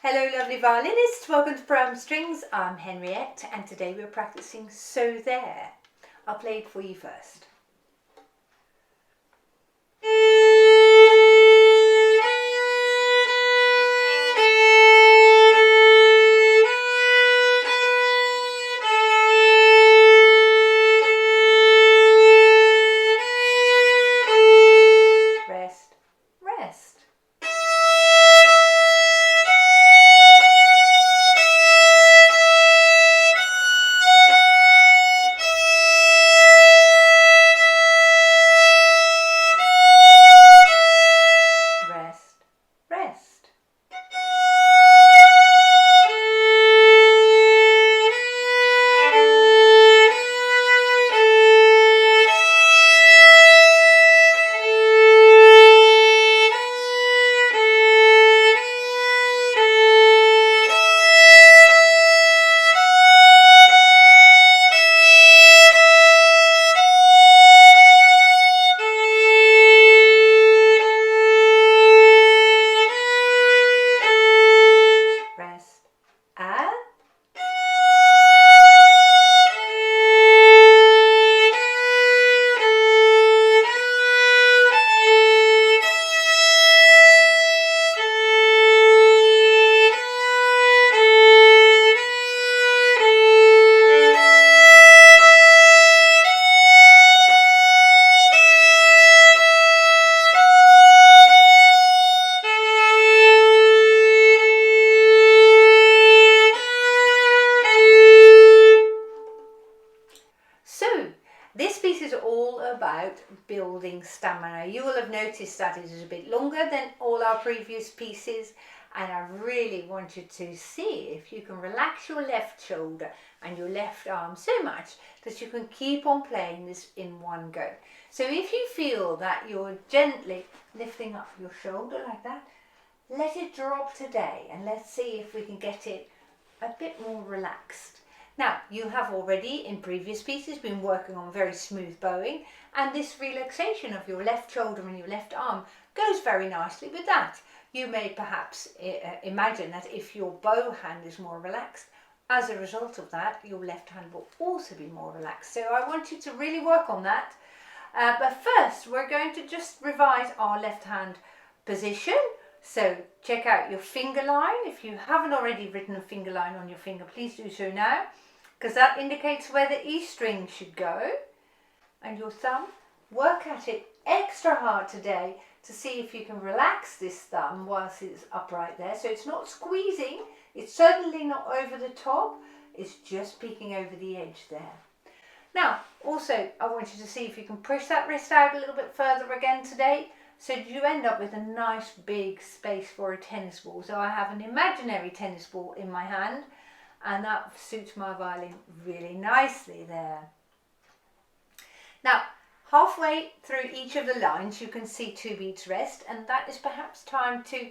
Hello lovely violinists, welcome to Brown Strings. I'm Henriette and today we're practicing So There. I'll play it for you first. Rest, rest. Rest, rest. So, this piece is all about building stamina. You will have noticed that it is a bit longer than all our previous pieces, and I really want you to see if you can relax your left shoulder and your left arm so much that you can keep on playing this in one go. So if you feel that you're gently lifting up your shoulder like that, let it drop today and let's see if we can get it a bit more relaxed. Now, you have already in previous pieces been working on very smooth bowing, and this relaxation of your left shoulder and your left arm goes very nicely with that. You may perhaps imagine that if your bow hand is more relaxed, as a result of that, your left hand will also be more relaxed. So I want you to really work on that. But first, we're going to just revise our left hand position. So check out your finger line. If you haven't already written a finger line on your finger, please do so now, because that indicates where the E string should go. And your thumb, work at it extra hard today to see if you can relax this thumb whilst it's upright there. So it's not squeezing, it's certainly not over the top, it's just peeking over the edge there. Now, also, I want you to see if you can push that wrist out a little bit further again today, so you end up with a nice big space for a tennis ball. So I have an imaginary tennis ball in my hand, and that suits my violin really nicely there. Now, halfway through each of the lines you can see 2 beats rest, and that is perhaps time to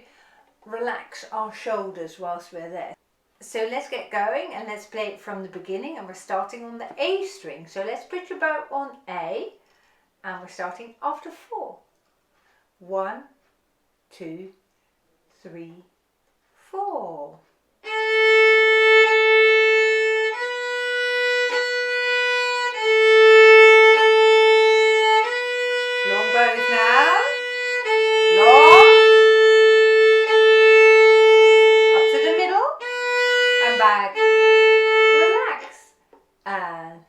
relax our shoulders whilst we're there. So let's get going and let's play it from the beginning, and we're starting on the A string. So let's put your bow on A, and we're starting after 4. 1, 2, 3, 4. Long bows now. Long. Up to the middle. And back. Relax. And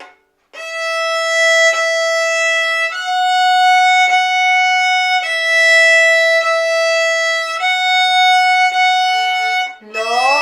long.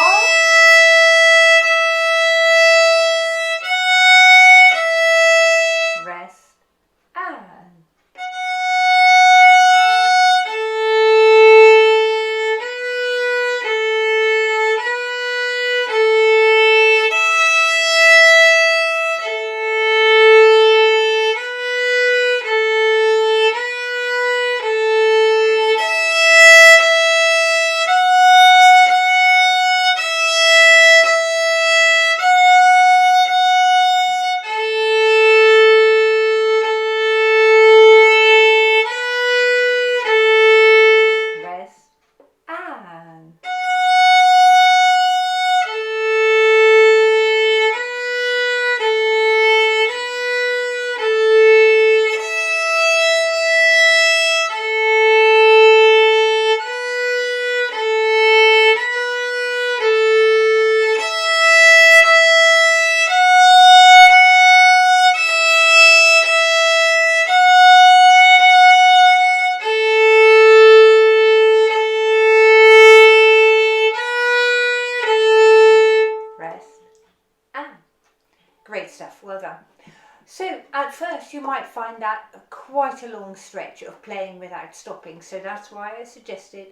first you might find that quite a long stretch of playing without stopping, so that's why I suggested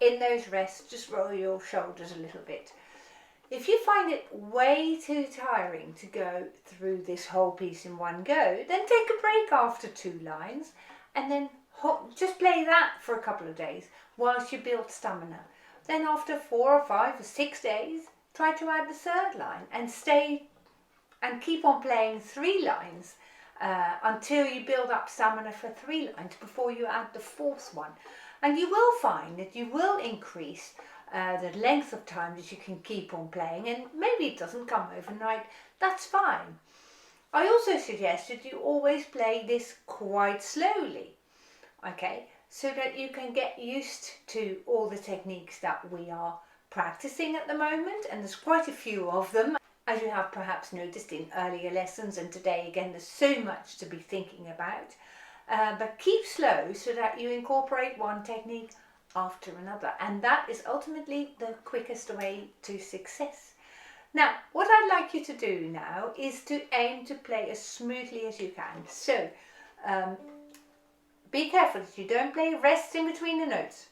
in those rests just roll your shoulders a little bit. If you find it way too tiring to go through this whole piece in one go, then take a break after 2 lines and then just play that for a couple of days whilst you build stamina. Then after 4 or 5 or 6 days, try to add the 3rd line and keep on playing 3 lines until you build up stamina for 3 lines before you add the 4th one. And you will find that you will increase the length of time that you can keep on playing, and maybe it doesn't come overnight, that's fine. I also suggest that you always play this quite slowly, okay, so that you can get used to all the techniques that we are practicing at the moment, and there's quite a few of them, as you have perhaps noticed in earlier lessons, and today again there's so much to be thinking about. But keep slow so that you incorporate one technique after another, and that is ultimately the quickest way to success. Now, what I'd like you to do now is to aim to play as smoothly as you can. So be careful that you don't play rests in between the notes.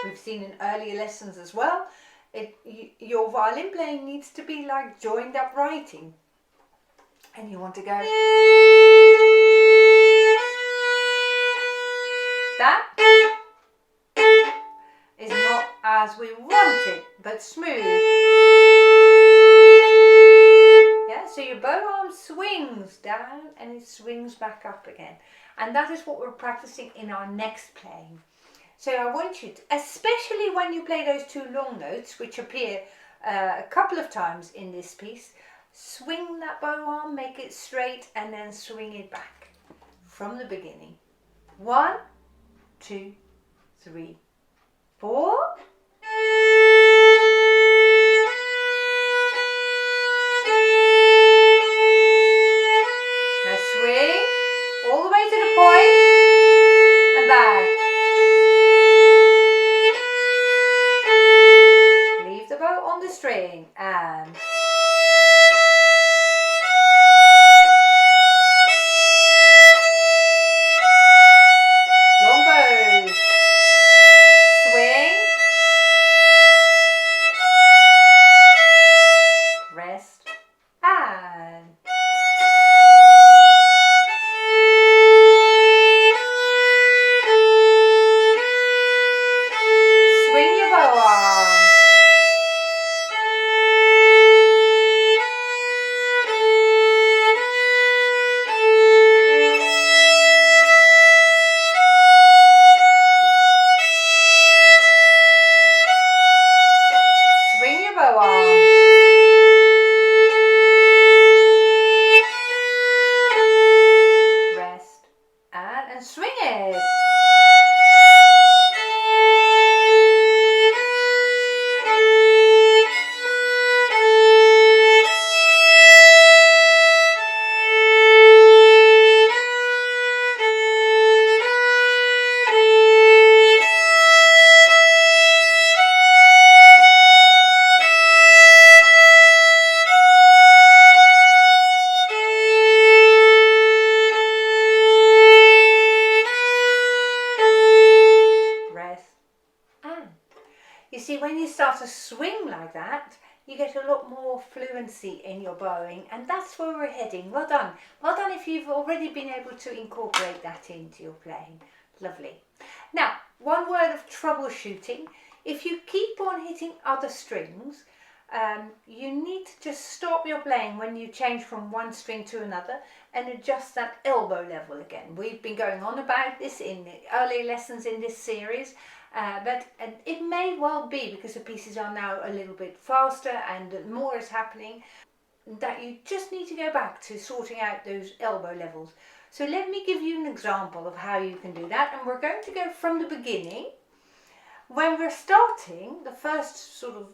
We've seen in earlier lessons as well, your violin playing needs to be like joined up writing, and you want to go. That is not as we want it, but smooth. Yeah, so your bow arm swings down and it swings back up again. And that is what we're practicing in our next playing. So I want you to, especially when you play those 2 long notes, which appear a couple of times in this piece, swing that bow arm, make it straight, and then swing it back from the beginning. 1, 2, 3, 4. Now swing all the way to the point and back. Leave the bow on the string and long bows. Swing. Rest and swing your bow arm. Swing your bow arm. Rest and swing it. You see, when you start to swing like that, you get a lot more fluency in your bowing, and that's where we're heading. Well done. Well done if you've already been able to incorporate that into your playing. Lovely. Now, one word of troubleshooting. If you keep on hitting other strings, you need to just stop your playing when you change from one string to another and adjust that elbow level again. We've been going on about this in the earlier lessons in this series, but it may well be, because the pieces are now a little bit faster and more is happening, that you just need to go back to sorting out those elbow levels. So let me give you an example of how you can do that, and we're going to go from the beginning. When we're starting, the first sort of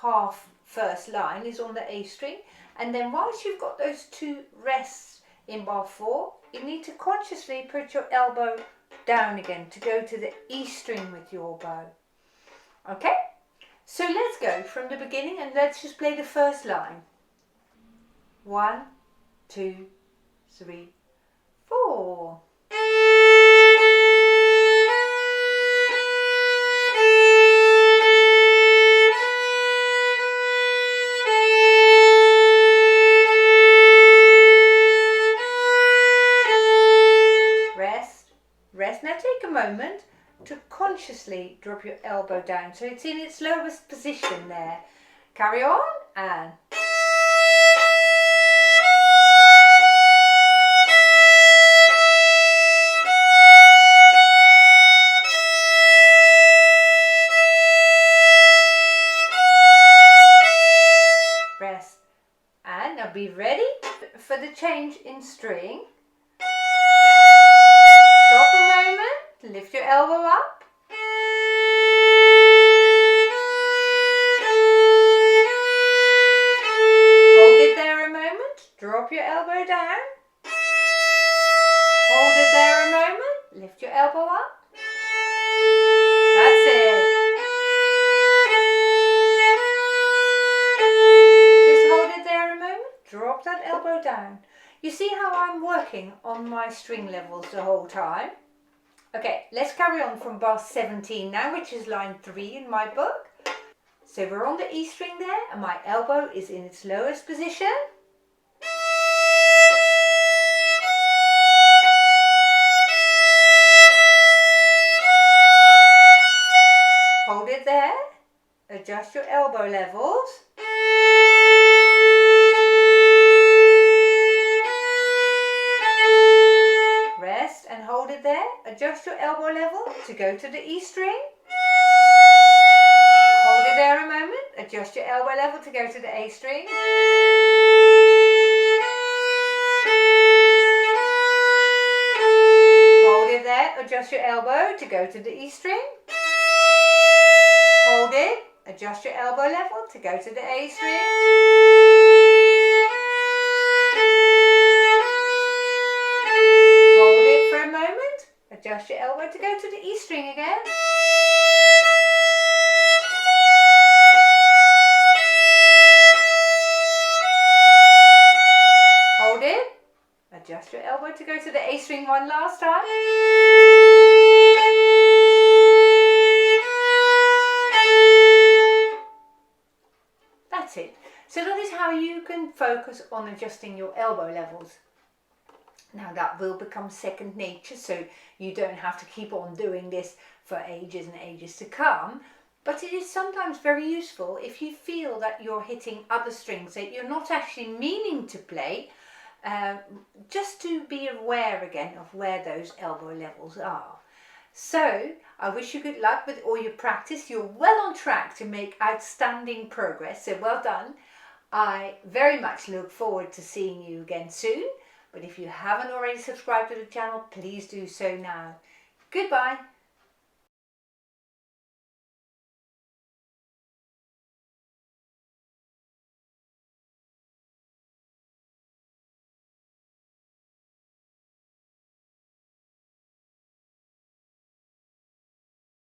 half first line is on the A string, and then once you've got those two rests in bar 4, you need to consciously put your elbow down again to go to the E string with your bow. Okay, so let's go from the beginning and let's just play the first line. 1, 2, 3, 4. Rest. Now take a moment to consciously drop your elbow down so it's in its lowest position there. Carry on and rest. And now be ready for the change in string. Stop a moment, lift your elbow up. Hold it there a moment, drop your elbow down. Hold it there a moment, lift your elbow up. That's it. Just hold it there a moment, drop that elbow down. You see how I'm working on my string levels the whole time? Okay, let's carry on from bar 17 now, which is line 3 in my book. So we're on the E string there, and my elbow is in its lowest position. Hold it there, adjust your elbow levels. Rest and hold it there. Adjust your elbow level to go to the E string. Hold it there a moment. Adjust your elbow level to go to the A string. Hold it there. Adjust your elbow to go to the E string. Hold it. Adjust your elbow level to go to the A string. Hold it for a moment. Adjust your elbow to go to the E string again. Hold it. Adjust your elbow to go to the A string one last time. That's it. So that is how you can focus on adjusting your elbow levels. Now that will become second nature, so you don't have to keep on doing this for ages and ages to come. But it is sometimes very useful if you feel that you're hitting other strings that you're not actually meaning to play, just to be aware again of where those elbow levels are. So I wish you good luck with all your practice. You're well on track to make outstanding progress, so well done. I very much look forward to seeing you again soon. But if you haven't already subscribed to the channel, please do so now. Goodbye.